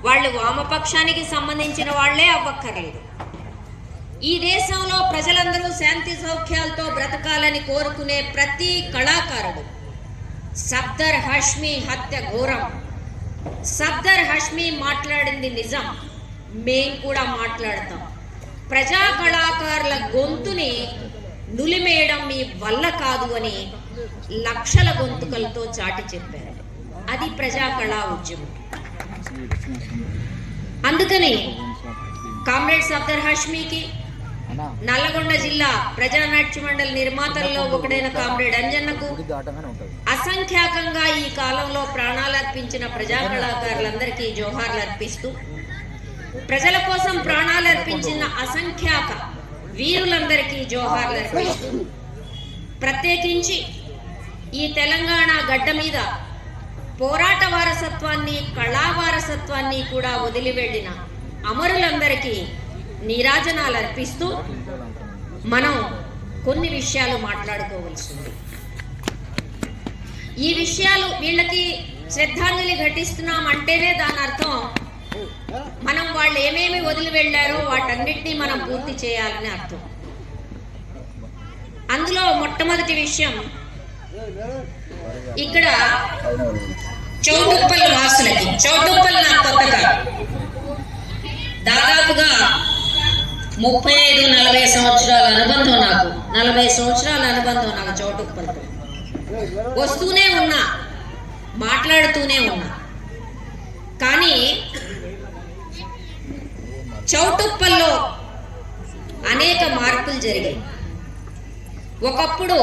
వాళ్ళు వామపక్షానికి సంబంధించిన వాళ్లే అవ్వక్కర్లేదు. ఈ దేశంలో ప్రజలందరూ శాంతి సౌఖ్యాలతో బ్రతకాలని కోరుకునే ప్రతి కళాకారుడు సఫ్దర్ హష్మీ హత్య ఘోరం. సఫ్దర్ హష్మీ మాట్లాడింది నిజం, మేం కూడా మాట్లాడతాం. ప్రజా కళాకారుల గొంతుని నులిమేయడం మీ వల్ల కాదు అని లక్షల గొంతుకలతో చాటి చెప్పారు. అది ప్రజా కళా ఉద్యమం. అందుకని కామ్రేడ్ సఫ్దర్ హష్మీకి, నల్లగొండ జిల్లా ప్రజానాట్య మండలి నిర్మాతల్లో ఒకడైన కామ్రేడ్ అంజన్నకు, అసంఖ్యాకంగా ఈ కాలంలో ప్రాణాలు అర్పించిన ప్రజా కళాకారులందరికీ జోహార్లు అర్పిస్తూ, ప్రజల కోసం ప్రాణాలు అర్పించిన అసంఖ్యాక వీరులందరికీ జోహార్లు అర్పిస్తూ, ప్రత్యేకించి ఈ తెలంగాణ గడ్డ మీద పోరాట వారసత్వాన్ని, కళా వారసత్వాన్ని కూడా వదిలి వెళ్ళిన అమరులందరికీ నీరాజనాలు అర్పిస్తూ మనం కొన్ని విషయాలు మాట్లాడుకోవాల్సింది. ఈ విషయాలు వీళ్ళకి శ్రద్ధాంజలి ఘటిస్తున్నాం అంటేనే దాని అర్థం మనం వాళ్ళు ఏమేమి వదిలి వెళ్ళారో వాటన్నిటినీ మనం పూర్తి చేయాలని అర్థం. అందులో మొట్టమొదటి విషయం, ఇక్కడ చౌటుప్పల్ వాసులకి, చౌటుప్పల్ నాకు కొత్త కాదు, దాదాపుగా 35-40 సంవత్సరాల అనుబంధం, నాకు 40 సంవత్సరాల అనుబంధం నాకు చౌటుప్పల్తో. వస్తూనే ఉన్నా, మాట్లాడుతూనే ఉన్నా. కానీ చౌటుప్పల్లో అనేక మార్పులు జరిగాయి. ఒకప్పుడు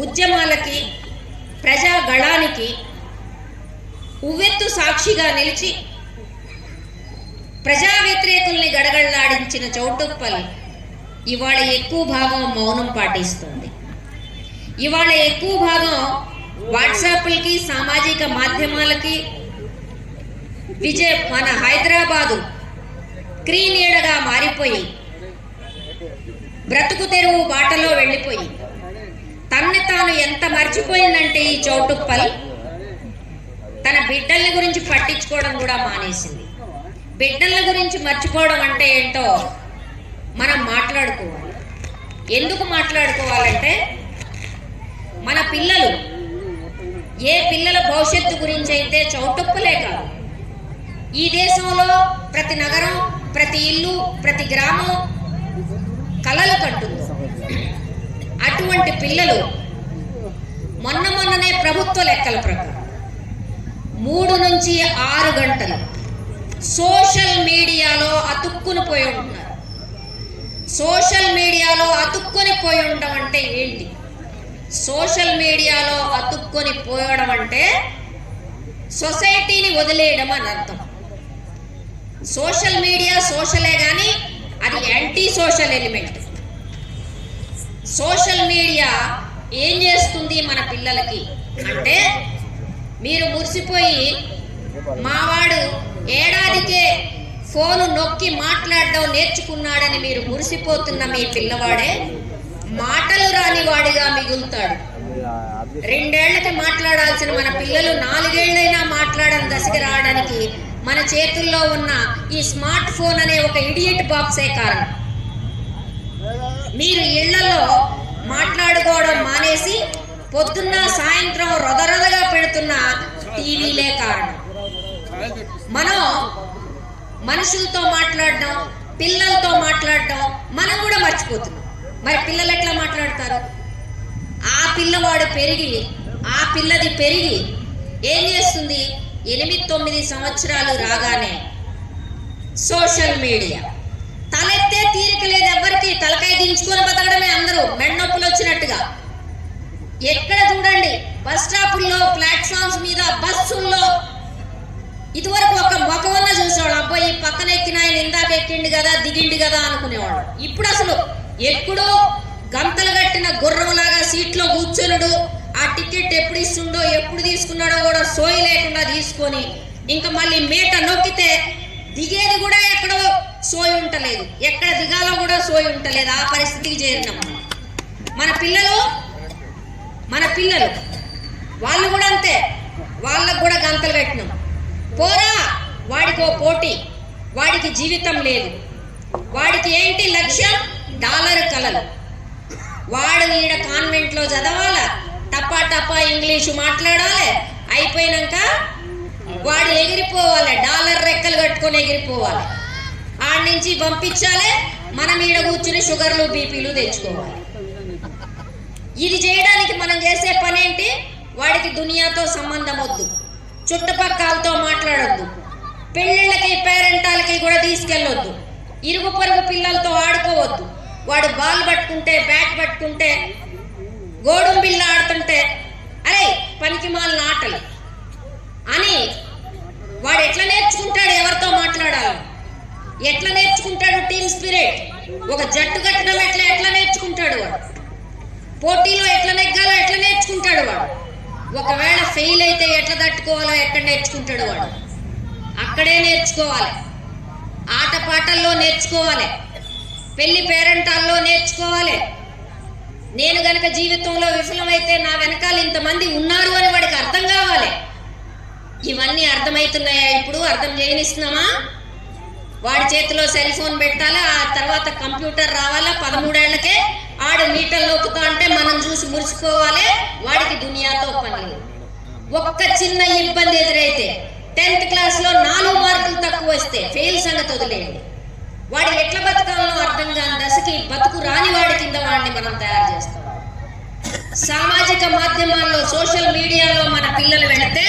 ఉద్యమాలకి, ప్రజా గళానికి ఉవ్వెత్తు సాక్షిగా నిలిచి ప్రజా వ్యతిరేకుల్ని గడగడలాడించిన చౌటుప్పల్ ఇవాళ ఎక్కువ భాగం మౌనం పాటిస్తుంది. ఇవాళ ఎక్కువ భాగం వాట్సాప్లకి, సామాజిక మాధ్యమాలకి, మన హైదరాబాదు క్రీనీడగా మారిపోయి, బ్రతుకు తెరువు బాటలో వెళ్ళిపోయి తన్ని తాను ఎంత మర్చిపోయిందంటే ఈ చౌటుప్పల్ తన బిడ్డల గురించి పట్టించుకోవడం కూడా మానేసింది. బిడ్డల గురించి మర్చిపోవడం అంటే ఏంటో మనం మాట్లాడుకోవాలి. ఎందుకు మాట్లాడుకోవాలంటే, మన పిల్లలు, ఏ పిల్లల భవిష్యత్తు గురించి అయితే చౌటుప్పలే కాదు, ఈ దేశంలో ప్రతి నగరం, ప్రతి ఇల్లు, ప్రతి గ్రామం కలలు కంటుంది. అటువంటి పిల్లలు మొన్ననే ప్రభుత్వ లెక్కల ప్రకారం 3 నుంచి 6 గంటలు సోషల్ మీడియాలో అతుక్కుని పోయి ఉంటున్నారు. సోషల్ మీడియాలో అతుక్కొని పోయి ఉండడం అంటే ఏంటి? సోషల్ మీడియాలో అతుక్కొని పోయడం అంటే సొసైటీని వదిలేయడం అని అర్థం. సోషల్ మీడియా సోషలే కానీ అది anti social element. Social media ఏం చేస్తుంది మన పిల్లలకి అంటే, మీరు మురిసిపోయి మావాడు ఏడాదికే ఫోను నొక్కి మాట్లాడడం నేర్చుకున్నాడని మీరు మురిసిపోతున్న మీ పిల్లవాడే మాటలు రాని వాడిగా మిగులుతాడు. 2 ఏళ్లకి మాట్లాడాల్సిన మన పిల్లలు 4 ఏళ్ళైనా మాట్లాడని దశకి రావడానికి మన చేతుల్లో ఉన్న ఈ స్మార్ట్ ఫోన్ అనే ఒక ఇడియట్ బాక్సే కారణం. మీరు ఇళ్లలో మాట్లాడుకోవడం మానేసి పొద్దున్న సాయంత్రం రొదరొదగా పెడుతున్న టీవీలే కారణం. మనం మనుషులతో మాట్లాడడం, పిల్లలతో మాట్లాడడం మనం కూడా మర్చిపోతున్నాం. మరి పిల్లలు ఎట్లా మాట్లాడతారు? ఆ పిల్లవాడు పెరిగి, ఆ పిల్లది పెరిగి ఏం చేస్తుంది? 8-9 సంవత్సరాలు రాగానే సోషల్ మీడియా, తలెత్తే తీరిక లేదు ఎవరికి, తలకాయ దించుకొని బతకడమే అందరూ మెడనొప్పులు వచ్చినట్టుగా. ఎక్కడ చూడండి బస్ స్టాపుల్లో, ప్లాట్ఫామ్స్ మీద, బస్సుల్లో ఇదివరకు ఒక మొఖవన్న చూసేవాడు, అబ్బాయి పక్కన ఎక్కిన ఆయన ఇందాక ఎక్కిండు కదా, దిగిండు కదా అనుకునేవాడు. ఇప్పుడు అసలు ఎక్కడో గంతలు కట్టిన గుర్రంలాగా సీట్లో కూర్చొనుడు, ఆ టికెట్ ఎప్పుడు ఇస్తుండో, ఎప్పుడు తీసుకున్నాడో కూడా సోయి లేకుండా తీసుకొని, ఇంకా మళ్ళీ మేట నొక్కితే దిగేది కూడా ఎక్కడో సోయి ఉంటలేదు, ఎక్కడ దిగాలో కూడా సోయి ఉంటలేదు. ఆ పరిస్థితికి చేరినాం మన పిల్లలు. వాళ్ళు కూడా అంతే, వాళ్ళకు కూడా గంతలు కట్టినాం. పోరా వాడికో పోటీ, వాడికి జీవితం లేదు, వాడికి ఏంటి లక్ష్యం? డాలర్ కలలు. వాడు ఈడ కాన్వెంట్లో చదవాలా, టపా టపా ఇంగ్లీషు మాట్లాడాలి, అయిపోయినాక వాడు ఎగిరిపోవాలి, డాలర్ రెక్కలు కట్టుకొని ఎగిరిపోవాలి. ఆడి నుంచి పంపించాలి, మనం ఈడ కూర్చుని షుగర్లు బీపీలు తెచ్చుకోవాలి. ఇది చేయడానికి మనం చేసే పని ఏంటి? వాడికి దునియాతో సంబంధం వద్దు, చుట్టుపక్కలతో మాట్లాడొద్దు, పెళ్ళిళ్ళకి పేరెంటాలకి కూడా తీసుకెళ్ళొద్దు, ఇరుగు పొరుగు పిల్లలతో ఆడుకోవద్దు. వాడు బాల్ పట్టుకుంటే, బ్యాట్ పట్టుకుంటే, గోడుం బిల్ల ఆడుతుంటే అరే పనికి మాలిన ఆటలు అని వాడు ఎట్లా నేర్చుకుంటాడు? ఎవరితో మాట్లాడాలి, ఎట్లా నేర్చుకుంటాడు? టీమ్ స్పిరిట్, ఒక జట్టు కట్టడం ఎట్లా నేర్చుకుంటాడు? వాడు పోటీలో ఎట్లా నెగ్గాలో ఎట్లా నేర్చుకుంటాడు? వాడు ఒకవేళ ఫెయిల్ అయితే ఎట్లా తట్టుకోవాలో ఎక్కడ నేర్చుకుంటాడు? వాడు అక్కడే నేర్చుకోవాలి, ఆటపాటల్లో నేర్చుకోవాలి, పెళ్లి పేరెంటాల్లో నేర్చుకోవాలి. నేను గనక జీవితంలో విఫలమైతే నా వెనకాల ఇంతమంది ఉన్నారు అని వాడికి అర్థం కావాలి. ఇవన్నీ అర్థమవుతున్నాయా? ఇప్పుడు అర్థం చేయనిస్తున్నామా? వాడి చేతిలో సెల్ ఫోన్ పెట్టాలా, ఆ తర్వాత కంప్యూటర్ రావాలా, 13 ఏళ్లకే ఆడు మీటర్లు నొక్కుతా అంటే మనం చూసి మురిసిపోవాలి. వాడికి దునియాతో పని లేదు. ఒక్క చిన్న ఇబ్బంది ఎదురైతే 10th క్లాస్లో 4 మార్కులు తక్కువ వస్తే ఫెయిల్ సంగతి వదిలేయండి, వాడు ఎట్లా బతకాలో అర్థం కాని దశకి బతుకు రాని వాడి కింద వాడిని మనం తయారు చేస్తాం. సామాజిక మాధ్యమాల్లో, సోషల్ మీడియాలో మన పిల్లలు వెళితే